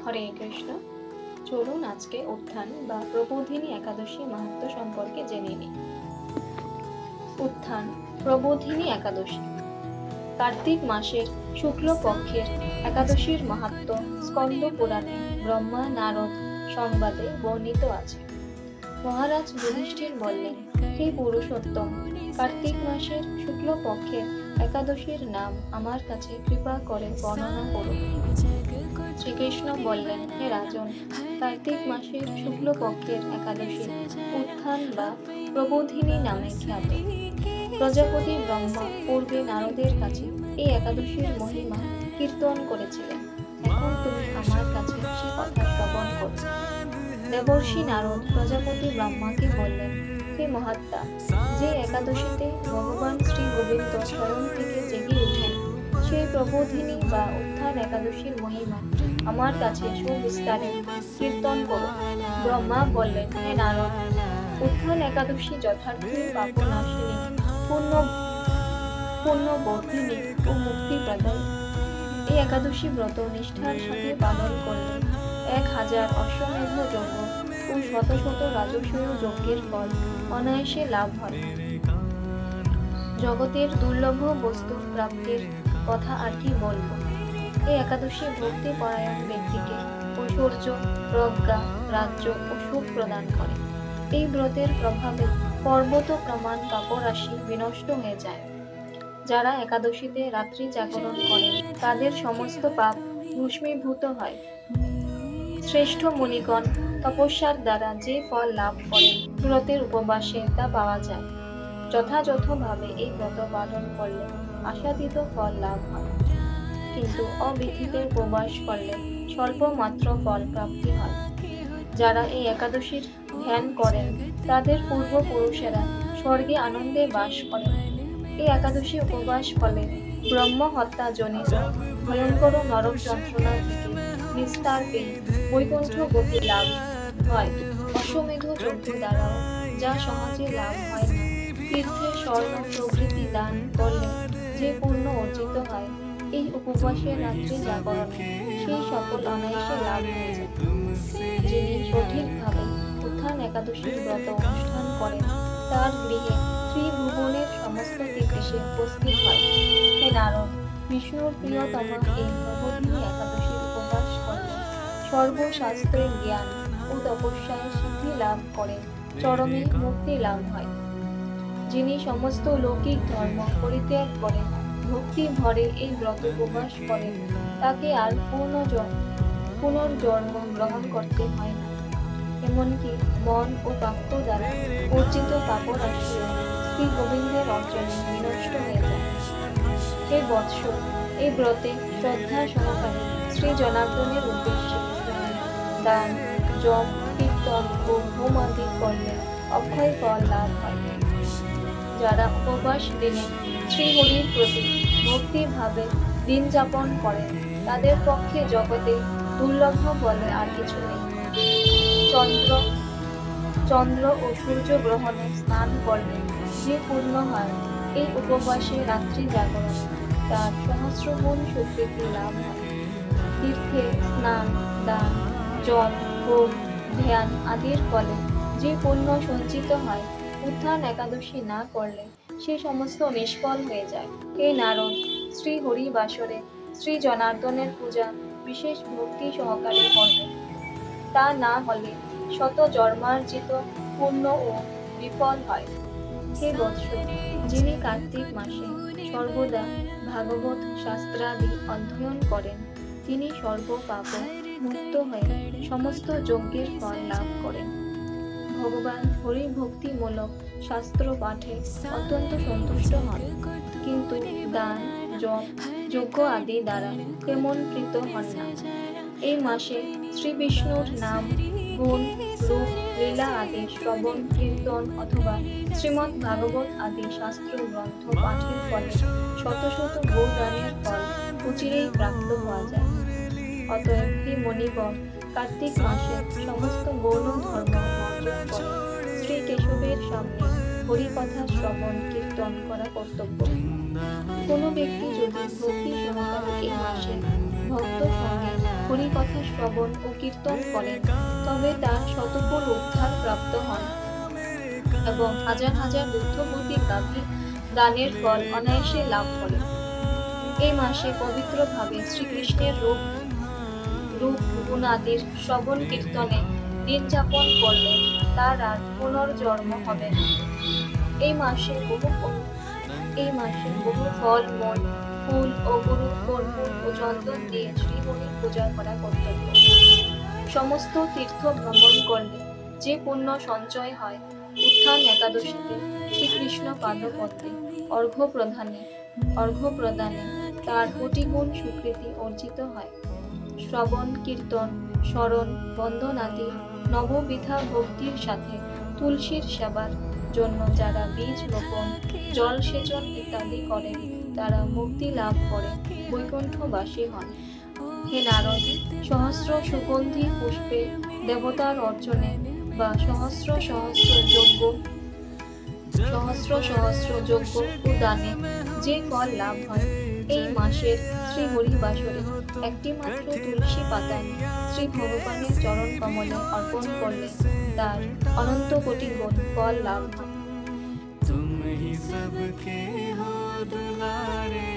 হরে কৃষ্ণ। চলুন আজকে উত্থান বা প্রবোধিনী একাদশী মাহাত্ম্য সম্পর্কে জেনে নিই। উত্থান প্রবোধিনী একাদশী কার্তিক মাসের শুক্ল পক্ষের একাদশীর মাহাত্ম্য স্কন্দ পুরাণে ব্রহ্মা নারদ সংবাদে বর্ণিত আছে। মহারাজ যুধিষ্ঠির বললেন, হে পুরুষোত্তম, কার্তিক মাসের শুক্ল পক্ষের একাদশীর নাম আমার কাছে কৃপা করে বর্ণনা করুন। শ্রীকৃষ্ণ বললেন, হে রাজন, কার্তিক মাসের শুক্ল পক্ষের একাদশী উত্থান বা প্রবোধিনী নামে খ্যাত। প্রজাপতি ব্রহ্মা পূর্বে নারদের কাছে এই একাদশীর মহিমা কীর্তন করেছিলেন। এখন তুমি আমার কাছে সে কথা শ্রবণ করো। দেবর্ষি নারদ প্রজাপতি ব্রহ্মাকে বললেন, হে মহাত্মা, যে একাদশীতে ভগবান শ্রী গোবিন্দ স্বয়ং থেকে জেগে ওঠেন, সেই প্রবোধিনী বা উত্থান একাদশীর মহিমা আমার কাছে সুবিস্তারে কীর্তন করো। ব্রহ্মা বললেন, হে নারদ, উত্থান একাদশী যথার্থই পাপনাশিনী, পুণ্যবর্ধিনী ও মুক্তিপ্রদায়ী। এই একাদশী ব্রত নিষ্ঠার সাথে পালন করলে 1000 অশ্বমেধ যজ্ঞ ও শত শত রাজসূয় যজ্ঞের ফল অনায়াসে লাভ হয়। জগতের দুর্লভ বস্তু প্রাপ্তির কথা আর কি বলবো। এই একাদশী ভক্তি পরায়ণ ব্যক্তিকে ঐশ্বর্য, প্রজ্ঞা, রাজ্য ও সুখ প্রদান করে। এই ব্রতের প্রভাবে পর্বত প্রমাণ পাপরাশি বিনষ্ট হয়ে যায়। যারা একাদশীতে রাত্রি জাগরণ করেন তাদের সমস্ত পাপ ভস্মীভূত হয়। শ্রেষ্ঠ মুনিগণ তপস্যার দ্বারা যে ফল লাভ করেন, ব্রতের উপবাসে তা পাওয়া যায়। যথাযথভাবে এই ব্রত পালন করলে আশাতীত ফল লাভ হয়, কিন্তু অবিধিতে উপবাস করলে স্বল্প মাত্র ফল প্রাপ্তি হয়। যারা এই একাদশীর ধ্যান করেন তাদের পূর্বপুরুষেরা স্বর্গে আনন্দে বাস করেন। এই একাদশী উপবাস ফলে ব্রহ্ম হত্যা জনিত ভয়ঙ্কর নরক যন্ত্রণা থেকে নিস্তার পেয়ে বৈকুণ্ঠ গতি লাভ হয়। অশ্বমেধ যজ্ঞ দ্বারাও যা সহজে লাভ হয় না, তীর্থে স্বর্ণ প্রভৃতি দান করলে যে পূর্ণ অর্জিত হয়, এই উপবাসের রাত্রি জাগরণে সেই সকল অনায়াসে লাভ হয়ে যায়। যিনি সঠিকভাবে উত্থান একাদশীর ব্রত অনুষ্ঠান করেন তার গৃহে ত্রিভুবনের সমস্ত এসে উপস্থিত হয়। হে নারদ, বিষ্ণুর প্রিয়তম এই প্রবোধিনী একাদশীর উপবাস করলে সর্বশাস্ত্রের জ্ঞান ও তপস্যায় সিদ্ধি লাভ করে চরমে মুক্তি লাভ হয়। যিনি সমস্ত লৌকিক ধর্ম পরিত্যাগ করে ভক্তি ভরে এই ব্রত উপবাস করেন, তাকে আর পুনর্জন্ম গ্রহণ করতে হয় না। এমনকি মন ও বাক্য দ্বারা অর্জিত পাপরাশিও শ্রী গোবিন্দের অর্জনে বিনষ্ট হয়ে যায়। হে বৎস, এই ব্রতে শ্রদ্ধা সহকারে শ্রী জনার্দনের উদ্দেশ্যে দান, জপ, কীর্তন ও হোম আদি করলে অক্ষয় ফল লাভ হয়। যারা উপবাস দিনে শ্রীহরির প্রতি ভক্তিভাবে দিন যাপন করেন তাদের পক্ষে জগতে দুর্লভ বলে আর কিছু নেই। চন্দ্র ও সূর্য গ্রহণে স্নান করলে যে পূর্ণ হয়, এই উপবাসে রাত্রি জাগরণ তার সহস্রগুণ স্বীকৃতি লাভ হয়। তীর্থে স্নান, দান, জপ, হোম, ধ্যান আদির ফলে যে পুণ্য সঞ্চিত হয়, উত্থান একাদশী না করলে সে সমস্ত নিষ্ফল হয়ে যায়। হে নারদ, শ্রী হরি বাসরে শ্রী জনার্দনের পূজা বিশেষ ভক্তি সহকারে করবেন। তা না হলে শত জন্মার্জিত পুণ্য ও বিফল হয়। হে বৎস, যিনি কার্তিক মাসে সর্বদা ভাগবত শাস্ত্রাদি অধ্যয়ন করেন, তিনি সর্বপাপ মুক্ত হয়ে সমস্ত যজ্ঞের ফল লাভ করেন। ভগবান হরিভক্তিমূলক শাস্ত্র পাঠে অত্যন্ত সন্তুষ্ট হন, কিন্তু দান, জপ, যজ্ঞ আদি দ্বারা তেমন প্রীত হন না। এই মাসে শ্রী বিষ্ণুর নাম, গুণ, রূপ, লীলা আদি শ্রবণ, কীর্তন অথবা শ্রীমদ্ ভাগবত আদি শাস্ত্র গ্রন্থ পাঠের ফলে শত শত গোদানের ফল অচিরেই প্রাপ্ত হওয়া যায়। অতএব হে মণিগণ, কার্তিক মাসে সমস্ত গৌণ ধর্ম বর্জন করে শ্রী কেশবের সামনে হরিকথা শ্রবণ কীর্তন করা কর্তব্য। কোনো ব্যক্তি যদি ভক্তি সহকারে এই মাসে ভক্ত সঙ্গে হরিকথা শ্রবণ ও কীর্তন করেন, তবে তার শতফল উদ্ধার প্রাপ্ত হন এবং হাজার হাজার দুগ্ধবতী গাভী দানের ফল অনায়াসে লাভ করেন। এই মাসে পবিত্রভাবে শ্রীকৃষ্ণের রূপ গুণাদির শ্রবণ কীর্তনে দিন যাপন করলে তার আর পুনর্জন্ম হবে না। এই মাসে বহু ফল, মল, ফুল ও গরুর কর্পূর ও চন্দন দিয়ে শ্রীহরির পূজা করা কর্তব্য। সমস্ত তীর্থ ভ্রমণ করলে যে পুণ্য সঞ্চয় হয়, উত্থান একাদশীতে শ্রীকৃষ্ণ পাদপদ্মে অর্ঘ্য প্রদানে তার কোটিগুণ স্বীকৃতি অর্জিত হয়। শ্রবণ, কীর্তন, স্মরণ, বন্দনাদি নববিধা ভক্তির সাথে তুলসীর সেবার জন্য যারা বীজ রোপণ, জল সেচন ইত্যাদি করেন, তারা মুক্তি লাভ করে বৈকুণ্ঠবাসী হন। হে নারদ, সহস্র সুগন্ধি পুষ্পে দেবতার অর্চনে বা সহস্র সহস্র যজ্ঞ ও দানে যে ফল লাভ হয়, এই মাসের শ্রী হরিবাসরে একটি মাত্র তুলসী পাতা শ্রী ভগবানের চরণ কমলে অর্পণ করলে তার অনন্ত কোটি গুণ ফল লাভ হয়। तुम ही सबके हो दुलारे।